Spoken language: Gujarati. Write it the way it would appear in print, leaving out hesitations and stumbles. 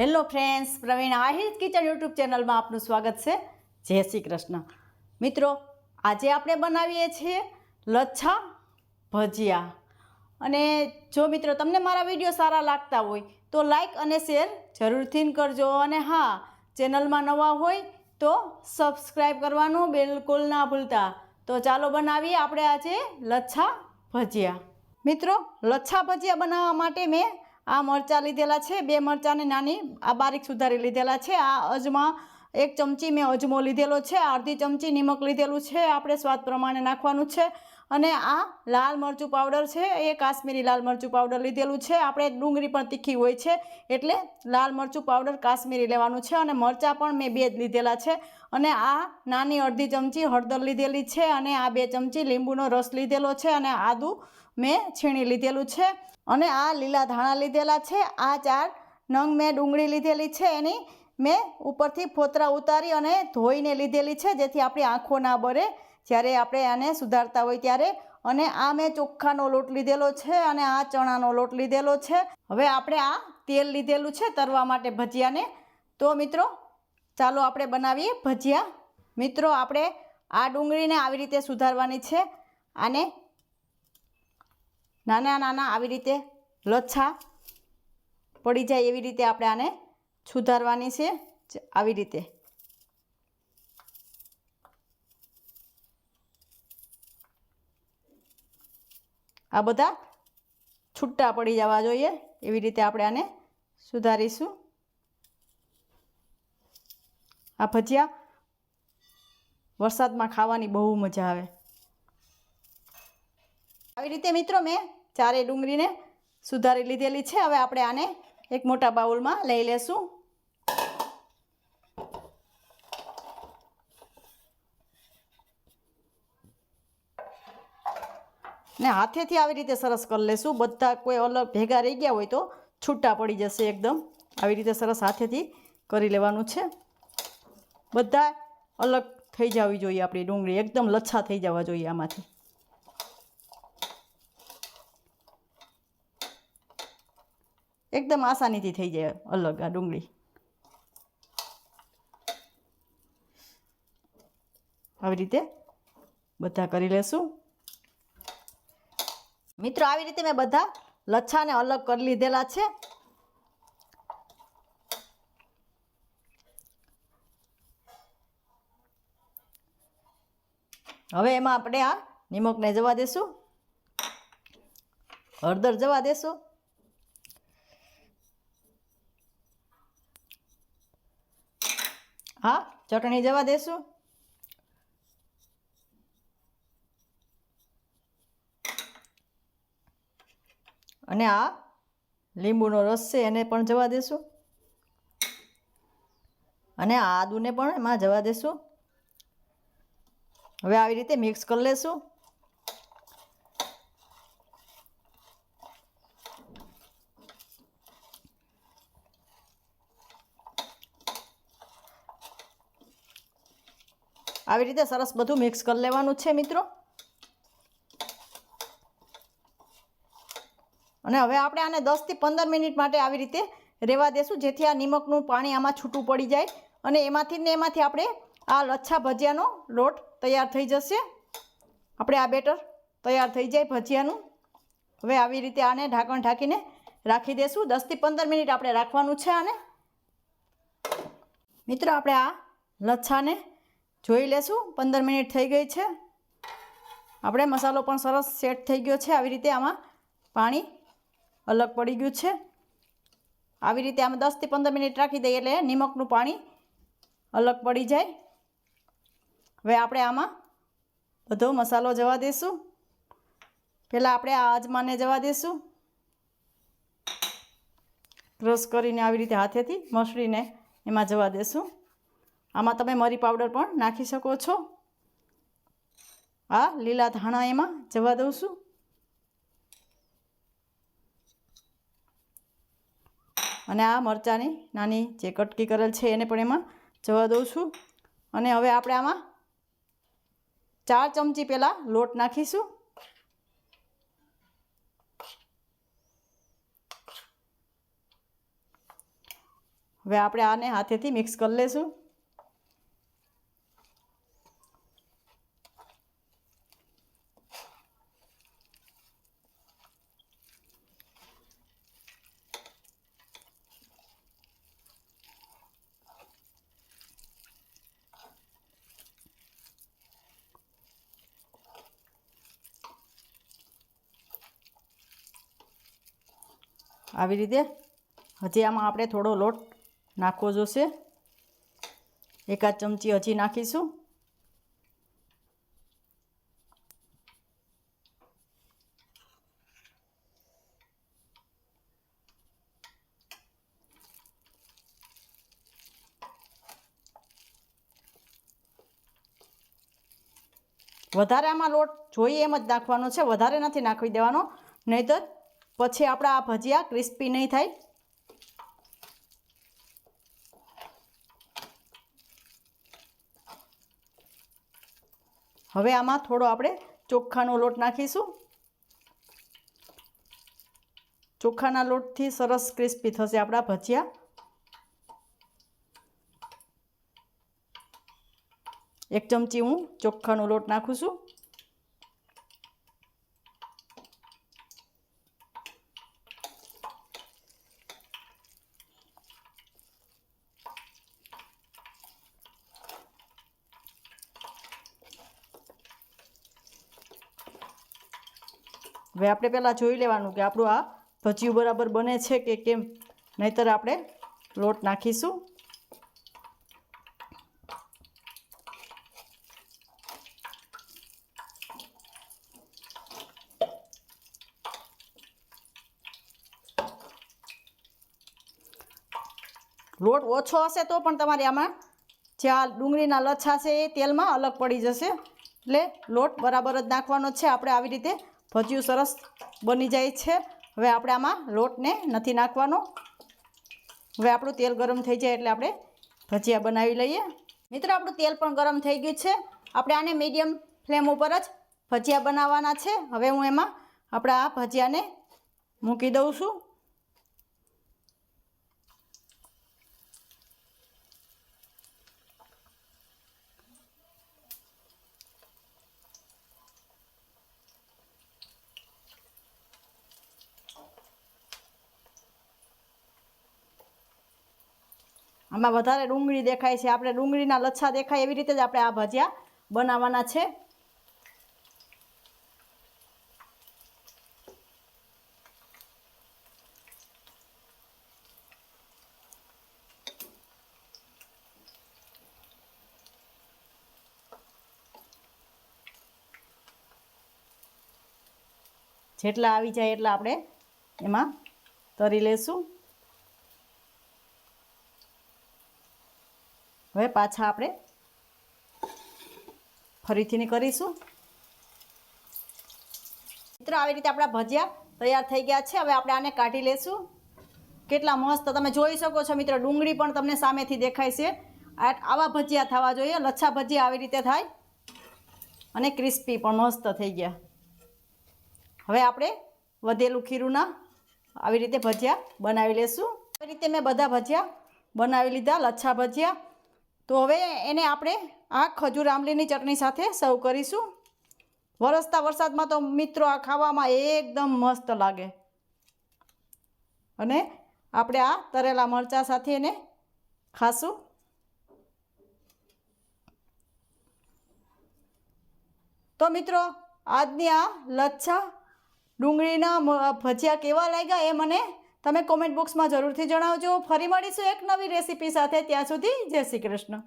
Hello friends, Pravin Ahir kitchen YouTube ચેનલમાં આપનું સ્વાગત છે। જય શ્રી કૃષ્ણ। મિત્રો, આજે આપણે બનાવીએ છીએ લચ્છા ભજીયા। અને જો મિત્રો તમને મારા વિડીયો સારા લાગતા હોય તો લાઈક અને શેર જરૂરથી કરજો। અને હા, ચેનલમાં નવા હોય તો સબસ્ક્રાઈબ કરવાનું બિલકુલ ના ભૂલતા। તો ચાલો બનાવીએ આપણે આજે લચ્છા ભજીયા। મિત્રો, લચ્છા ભજીયા બનાવવા માટે મેં આ મરચાં લીધેલા છે, 2 મરચાંને નાની આ બારીક સુધારી લીધેલા છે। આ અજમા 1 ચમચી મેં અજમો લીધેલો છે, અડધી ચમચી નિમક લીધેલું છે, આપણે સ્વાદ પ્રમાણે નાખવાનું છે। અને આ લાલ મરચું પાવડર છે, એ કાશ્મીરી લાલ મરચું પાવડર લીધેલું છે। આપણે ડુંગળી પણ તીખી હોય છે એટલે લાલ મરચું પાવડર કાશ્મીરી લેવાનું છે। અને મરચાં પણ મેં 2 જ લીધેલા છે। અને આ નાની અડધી ચમચી હળદર લીધેલી છે, અને આ 2 ચમચી લીંબુનો રસ લીધેલો છે, અને આદું મેં છીણી લીધેલું છે, અને આ લીલા ધાણા લીધેલા છે। આ 4 નંગ મેં ડુંગળી લીધેલી છે, એની મેં ઉપરથી ફોતરા ઉતારી અને ધોઈને લીધેલી છે, જેથી આપણી આંખો ના બળે જ્યારે આપણે આને સુધારતા હોય ત્યારે। અને આ મેં ચોખાનો લોટ લીધેલો છે, અને આ ચણાનો લોટ લીધેલો છે। હવે આપણે આ તેલ લીધેલું છે તળવા માટે ભજીયાને। તો મિત્રો, ચાલો આપણે બનાવીએ ભજીયા। મિત્રો, આપણે આ ડુંગળીને આવી રીતે સુધારવાની છે। આને નાના નાના આવી રીતે લચ્છા પડી જાય એવી રીતે આપણે આને સુધારવાની છે, આવી રીતે। આ બધા છૂટા પડી જવા જોઈએ એવી રીતે આપણે આને સુધારીશું। આ ભજીયા વરસાદમાં ખાવાની બહુ મજા આવે। આવી રીતે મિત્રો મેં 4 ડુંગળીને સુધારી લીધેલી છે। હવે આપણે આને એક મોટા બાઉલમાં લઈ લેશું। ને હાથેથી આવી રીતે સરસ કરી લેશું। બધા કોઈ અલગ ભેગા રહી ગયા હોય તો છૂટા પડી જશે એકદમ। આવી રીતે સરસ હાથેથી કરી લેવાનું છે। બધા અલગ થઈ જવી જોઈએ, આપણી ડુંગળી એકદમ લચ્છા થઈ જવા જોઈએ આમાંથી। એકદમ આસાનીથી થઈ જાય અલગ આ ડુંગળી। આવી રીતે બધા કરી લેશું। મિત્રો, આવી રીતે મેં બધા લચ્છાને અલગ કરી લીધેલા છે। હવે એમાં આપણે આ નિમકને જવા દેશું, હળદર જવા દેશું, હા ચટણી જવા દેશું, અને આ લીંબુનો રસ છે એને પણ જવા દેશું, અને આ આદુને પણ એમાં જવા દેશું। હવે આવી રીતે મિક્સ કરી લેશું। આવી રીતે સરસ બધું મિક્સ કરી લેવાનું છે મિત્રો। અને હવે આપણે આને 10 થી 15 મિનિટ માટે આવી રીતે રહેવા દેશું, જેથી આ નિમકનું પાણી આમાં છૂટું પડી જાય અને એમાંથી આપણે આ લચ્છા ભજીયાનો લોટ તૈયાર થઈ જશે। આપણે આ બેટર તૈયાર થઈ જાય ભજીયાનું। હવે આવી રીતે આને ઢાંકણ ઢાંકીને રાખી દેશું। 10 થી 15 મિનિટ આપણે રાખવાનું છે આને। મિત્રો, આપણે આ લચ્છાને જોઈ લેશું, 15 મિનિટ થઈ ગઈ છે। આપણે મસાલો પણ સરસ સેટ થઈ ગયો છે। આવી રીતે આમાં પાણી અલગ પડી ગયું છે। આવી રીતે આમાં 10 થી 15 મિનિટ રાખી દઈએ એટલે નિમકનું પાણી અલગ પડી જાય। હવે આપણે આમાં બધો મસાલો જવા દઈશું। પહેલાં આપણે આ અજમાને જવા દઈશું, ક્રશ કરીને આવી રીતે હાથેથી મસળીને એમાં જવા દઈશું। આમાં તમે મરી પાવડર પણ નાખી શકો છો। આ લીલા ધાણા એમાં જવા દઉં છું, અને આ મરચાંની નાની જે કટકી કરેલ છે એને પણ એમાં જવા દઉં છું। અને હવે આપણે આમાં 4 ચમચી પહેલાં લોટ નાખીશું। હવે આપણે આને હાથેથી મિક્સ કરી લઈશું. આવી રીતે હજી આમાં આપણે થોડો લોટ નાખવો જોશે. એકાદ ચમચી હજી નાખીશું. વધારે આમાં લોટ જોઈએ એમ જ નાખવાનો છે, વધારે નથી નાખવી દેવાનો, નહીંતર પછી આપણા આ ભજીયા ક્રિસ્પી નહીં થાય. હવે આમાં થોડો આપણે ચોખાનો લોટ નાખીશું. ચોખાના લોટથી સરસ ક્રિસ્પી થશે આપણા ભજીયા. એક ચમચી હું ચોખાનો લોટ નાખું છું. હવે આપણે પહેલાં જોઈ લેવાનું કે આપણું આ ભજીયું બરાબર બને છે કે કેમ, નહીંતર આપણે લોટ નાખીશું. લોટ ઓછો હશે તો પણ તમારે આમાં જે આ ડુંગળીના લચ્છા છે એ તેલમાં અલગ પડી જશે, એટલે લોટ બરાબર જ નાખવાનો છે. આપણે આવી રીતે ભજીયું સરસ બની જાય છે. હવે આપણે આમાં લોટને નથી નાખવાનો. હવે આપણું તેલ ગરમ થઈ જાય એટલે આપણે ભજીયા બનાવી લઈએ. મિત્રો, આપણું તેલ પણ ગરમ થઈ ગયું છે. આપણે આને મીડિયમ ફ્લેમ ઉપર જ ભજીયા બનાવવાના છે. હવે હું એમાં આપણા આ ભજીયાને મૂકી દઉં છું. આમાં વધારે ડુંગળી દેખાય છે, આપણે ડુંગળીના લચ્છા દેખાય એવી રીતે જ આપણે આ ભજીયા બનાવવાના છે. જેટલા આવી જાય એટલા આપણે એમાં તરી લેશું. હવે પાછા આપણે ફરીથી કરીશું. મિત્રો, આવી રીતે આપણા ભજીયા તૈયાર થઈ ગયા છે. હવે આપણે આને કાઢી લેશું. કેટલા મસ્ત તમે જોઈ શકો છો મિત્રો, ડુંગળી પણ તમને સામેથી દેખાય છે. આવા ભજીયા થવા જોઈએ. લચ્છા ભજીયા આવી રીતે થાય અને ક્રિસ્પી પણ મસ્ત થઈ ગયા. હવે આપણે વધેલું ખીરુંના આવી રીતે ભજીયા બનાવી લેશું. આવી રીતે મેં બધા ભજીયા બનાવી લીધા, લચ્છા ભજીયા. તો હવે એને આપણે આ ખજૂર આંબલીની ચટણી સાથે સર્વ કરીશું. વરસતા વરસાદમાં તો મિત્રો આ ખાવામાં એકદમ મસ્ત લાગે. અને આપણે આ તરેલા મરચાં સાથે એને ખાશું. તો મિત્રો, આજની આ લચ્છા ડુંગળીના ભજીયા કેવા લાગ્યા એ મને તમે કોમેન્ટ બોક્સમાં જરૂરથી જણાવજો. ફરી મળીશું એક નવી રેસીપી સાથે. ત્યાં સુધી જય શ્રી કૃષ્ણ.